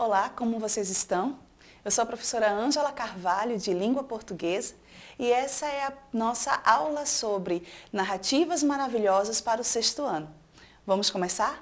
Olá, como vocês estão? Eu sou a professora Ângela Carvalho, de Língua Portuguesa, e essa é a nossa aula sobre narrativas maravilhosas para o sexto ano. Vamos começar?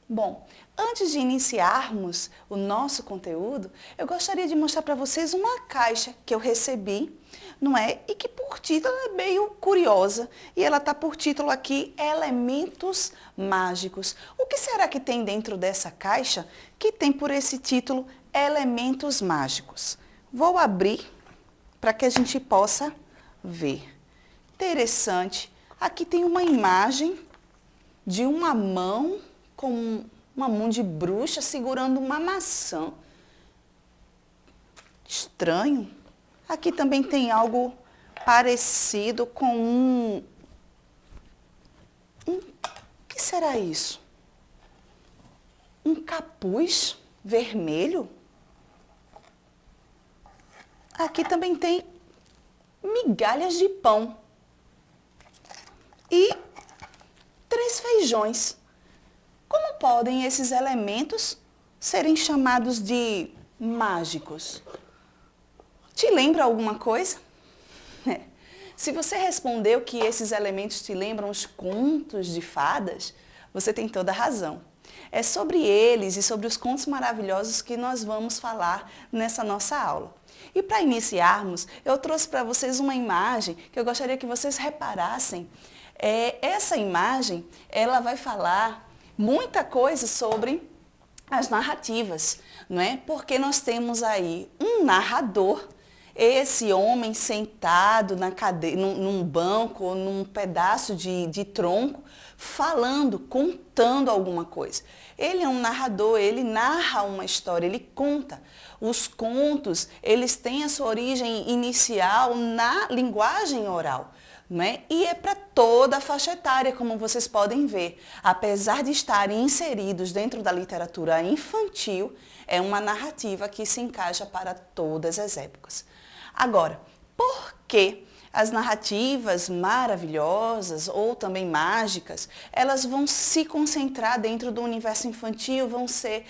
Bom, antes de iniciarmos o nosso conteúdo, eu gostaria de mostrar para vocês uma caixa que eu recebi, não é? E que por título é meio curiosa, e ela está por título aqui, Elementos Mágicos. O que será que tem dentro dessa caixa que tem por esse título Elementos Mágicos? Vou abrir para que a gente possa ver. Interessante, aqui tem uma imagem de uma mão com uma mão de bruxa segurando uma maçã. Estranho. Aqui também tem algo parecido com o que será isso? Um capuz vermelho? Aqui também tem migalhas de pão e 3 feijões. Como podem esses elementos serem chamados de mágicos? Te lembra alguma coisa? Se você respondeu que esses elementos te lembram os contos de fadas, você tem toda a razão. É sobre eles e sobre os contos maravilhosos que nós vamos falar nessa nossa aula. E para iniciarmos, eu trouxe para vocês uma imagem que eu gostaria que vocês reparassem. Essa imagem, ela vai falar muita coisa sobre as narrativas, não é? Porque nós temos aí um narrador, esse homem sentado na cadeira, num banco ou num pedaço de tronco, falando, contando alguma coisa. Ele é um narrador, ele narra uma história, ele conta. Os contos, eles têm a sua origem inicial na linguagem oral. Né? E é para toda a faixa etária, como vocês podem ver. Apesar de estarem inseridos dentro da literatura infantil, é uma narrativa que se encaixa para todas as épocas. Agora, por que as narrativas maravilhosas ou também mágicas, elas vão se concentrar dentro do universo infantil, vão ser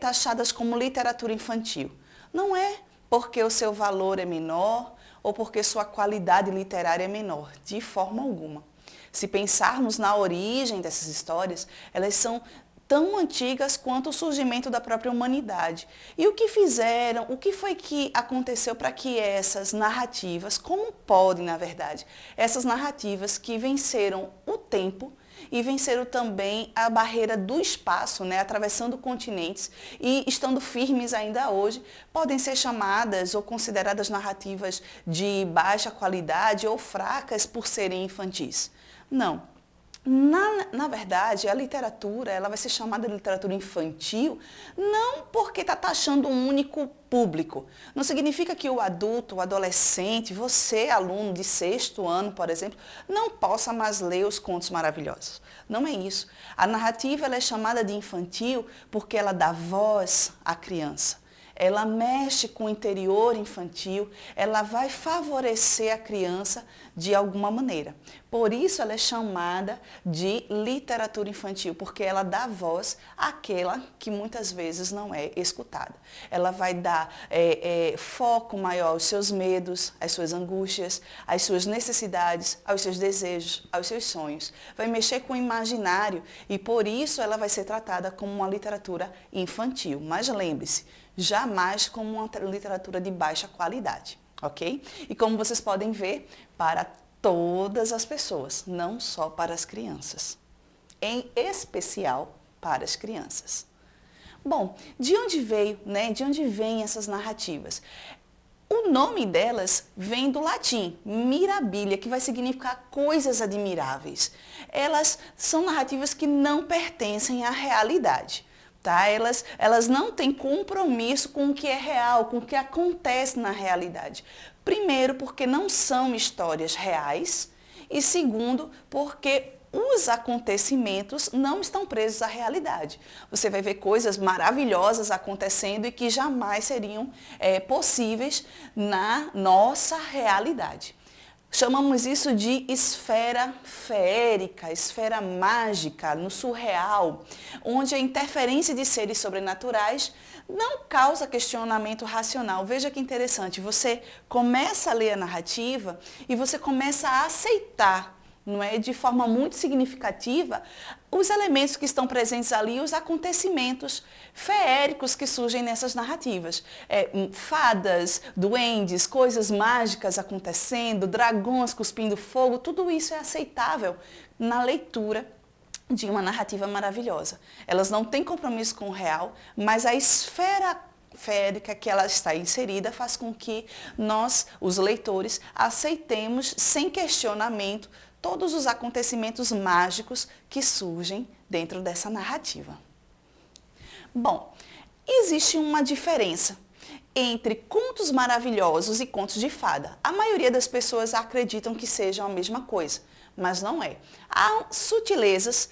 taxadas como literatura infantil? Não é porque o seu valor é menor, ou porque sua qualidade literária é menor, de forma alguma. Se pensarmos na origem dessas histórias, elas são tão antigas quanto o surgimento da própria humanidade. E o que fizeram, o que foi que aconteceu para que essas narrativas, como podem, na verdade, essas narrativas que venceram o tempo, e venceram também a barreira do espaço, né, atravessando continentes e estando firmes ainda hoje, podem ser chamadas ou consideradas narrativas de baixa qualidade ou fracas por serem infantis. Não. Na verdade, a literatura ela vai ser chamada de literatura infantil não porque está taxando um único público. Não significa que o adulto, o adolescente, você, aluno de 6º ano, por exemplo, não possa mais ler os contos maravilhosos. Não é isso. A narrativa ela é chamada de infantil porque ela dá voz à criança. Ela mexe com o interior infantil, ela vai favorecer a criança de alguma maneira. Por isso ela é chamada de literatura infantil, porque ela dá voz àquela que muitas vezes não é escutada. Ela vai dar foco maior aos seus medos, às suas angústias, às suas necessidades, aos seus desejos, aos seus sonhos. Vai mexer com o imaginário e por isso ela vai ser tratada como uma literatura infantil. Mas lembre-se, jamais como uma literatura de baixa qualidade, ok? E como vocês podem ver, para todas as pessoas, não só para as crianças. Em especial para as crianças. Bom, de onde veio, né? De onde vêm essas narrativas? O nome delas vem do latim, mirabilia, que vai significar coisas admiráveis. Elas são narrativas que não pertencem à realidade. Tá? Elas não têm compromisso com o que é real, com o que acontece na realidade. Primeiro, porque não são histórias reais e segundo, porque os acontecimentos não estão presos à realidade. Você vai ver coisas maravilhosas acontecendo e que jamais seriam possíveis na nossa realidade. Chamamos isso de esfera feérica, esfera mágica, no surreal, onde a interferência de seres sobrenaturais não causa questionamento racional. Veja que interessante, você começa a ler a narrativa e você começa a aceitar, não é, de forma muito significativa, os elementos que estão presentes ali, os acontecimentos feéricos que surgem nessas narrativas. Fadas, duendes, coisas mágicas acontecendo, dragões cuspindo fogo, tudo isso é aceitável na leitura de uma narrativa maravilhosa. Elas não têm compromisso com o real, mas a esfera feérica que ela está inserida faz com que nós, os leitores, aceitemos sem questionamento todos os acontecimentos mágicos que surgem dentro dessa narrativa. Bom, existe uma diferença entre contos maravilhosos e contos de fada. A maioria das pessoas acreditam que sejam a mesma coisa, mas não é. Há sutilezas,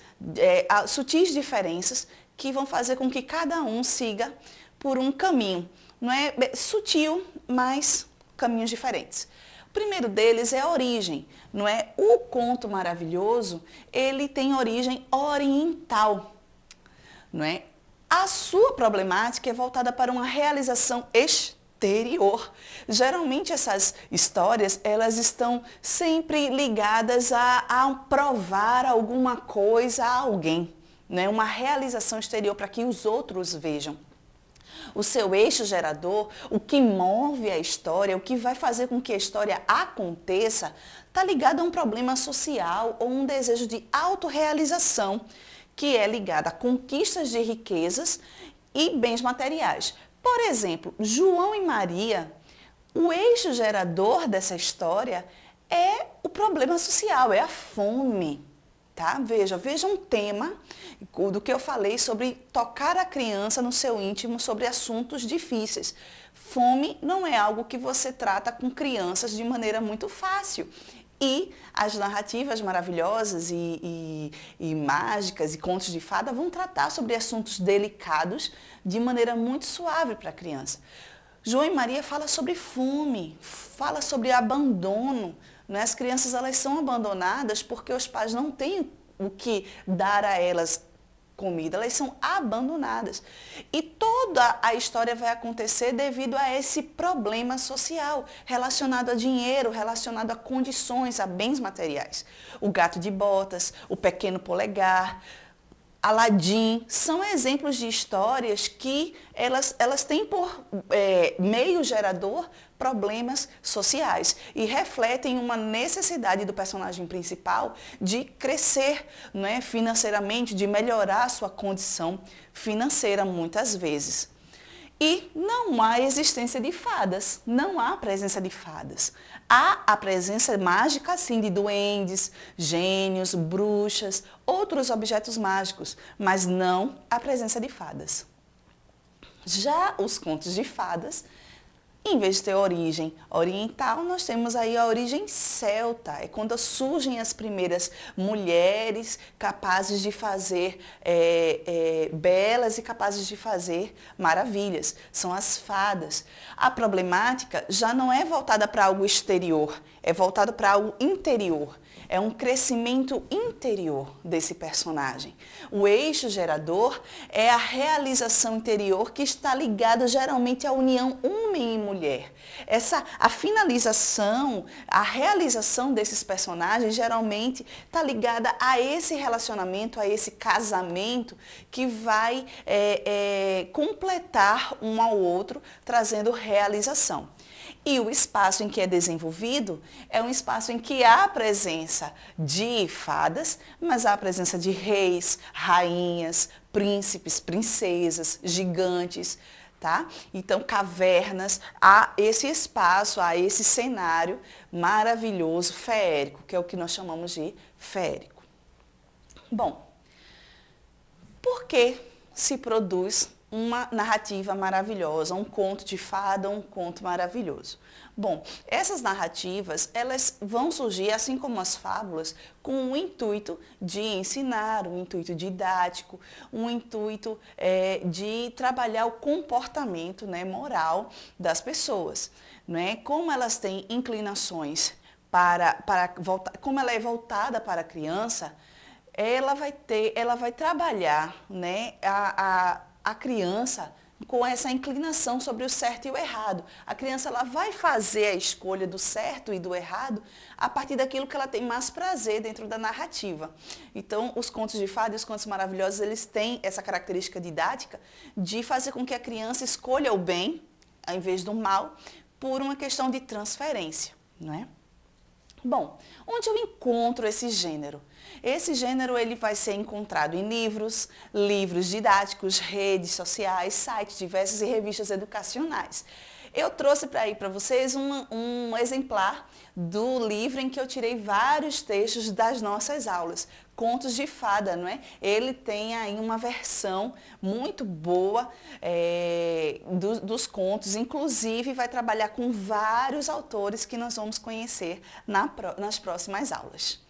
há sutis diferenças que vão fazer com que cada um siga por um caminho. Não é sutil, mas caminhos diferentes. O primeiro deles é a origem, não é? O conto maravilhoso, ele tem origem oriental, não é? A sua problemática é voltada para uma realização exterior. Geralmente essas histórias, elas estão sempre ligadas a provar alguma coisa a alguém, né? Uma realização exterior para que os outros vejam. O seu eixo gerador, o que move a história, o que vai fazer com que a história aconteça, está ligado a um problema social ou um desejo de autorrealização, que é ligado a conquistas de riquezas e bens materiais. Por exemplo, João e Maria, o eixo gerador dessa história é o problema social, é a fome. Tá? Veja um tema do que eu falei sobre tocar a criança no seu íntimo sobre assuntos difíceis. Fome não é algo que você trata com crianças de maneira muito fácil. E as narrativas maravilhosas e mágicas e contos de fada vão tratar sobre assuntos delicados de maneira muito suave para a criança. João e Maria fala sobre fome, fala sobre abandono. As crianças, elas são abandonadas porque os pais não têm o que dar a elas comida, elas são abandonadas. E toda a história vai acontecer devido a esse problema social, relacionado a dinheiro, relacionado a condições, a bens materiais. O gato de botas, o pequeno polegar, Aladim, são exemplos de histórias que elas têm por meio gerador problemas sociais e refletem uma necessidade do personagem principal de crescer, não é, financeiramente, de melhorar a sua condição financeira muitas vezes. E não há existência de fadas, não há presença de fadas. Há a presença mágica, sim, de duendes, gênios, bruxas, outros objetos mágicos, mas não a presença de fadas. Já os contos de fadas, em vez de ter origem oriental, nós temos aí a origem celta. É quando surgem as primeiras mulheres capazes de fazer belas e capazes de fazer maravilhas. São as fadas. A problemática já não é voltada para algo exterior, é voltada para algo interior. É um crescimento interior desse personagem. O eixo gerador é a realização interior que está ligada geralmente à união homem e mulher. A finalização, a realização desses personagens geralmente está ligada a esse relacionamento, a esse casamento que vai completar um ao outro, trazendo realização. E o espaço em que é desenvolvido é um espaço em que há a presença de fadas, mas há a presença de reis, rainhas, príncipes, princesas, gigantes, tá? Então, cavernas, há esse espaço, há esse cenário maravilhoso, feérico, que é o que nós chamamos de feérico. Bom, por que se produz uma narrativa maravilhosa, um conto de fada, um conto maravilhoso? Bom, essas narrativas, elas vão surgir, assim como as fábulas, com o intuito de ensinar, um intuito didático, um intuito de trabalhar o comportamento, né, moral das pessoas. Né? Como elas têm inclinações como ela é voltada para a criança, ela vai trabalhar, né, a criança com essa inclinação sobre o certo e o errado. A criança ela vai fazer a escolha do certo e do errado a partir daquilo que ela tem mais prazer dentro da narrativa. Então, os contos de fada e os contos maravilhosos, eles têm essa característica didática de fazer com que a criança escolha o bem, ao invés do mal, por uma questão de transferência, não é? Bom, onde eu encontro esse gênero? Esse gênero ele vai ser encontrado em livros, livros didáticos, redes sociais, sites diversos e revistas educacionais. Eu trouxe para vocês um exemplar do livro em que eu tirei vários textos das nossas aulas, Contos de Fada, não é? Ele tem aí uma versão muito boa dos contos, inclusive vai trabalhar com vários autores que nós vamos conhecer nas próximas aulas.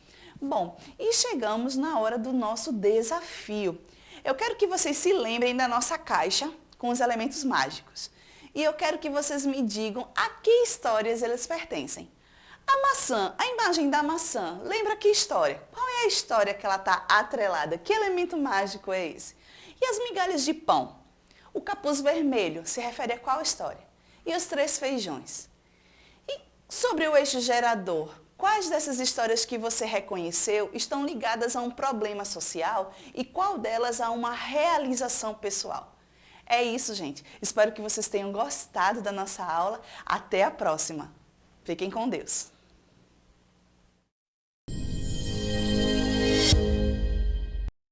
Bom, e chegamos na hora do nosso desafio. Eu quero que vocês se lembrem da nossa caixa com os elementos mágicos. E eu quero que vocês me digam a que histórias eles pertencem. A maçã, a imagem da maçã, lembra que história? Qual é a história que ela está atrelada? Que elemento mágico é esse? E as migalhas de pão? O capuz vermelho se refere a qual história? E os três feijões? E sobre o eixo gerador, quais dessas histórias que você reconheceu estão ligadas a um problema social e qual delas a uma realização pessoal? É isso, gente. Espero que vocês tenham gostado da nossa aula. Até a próxima. Fiquem com Deus.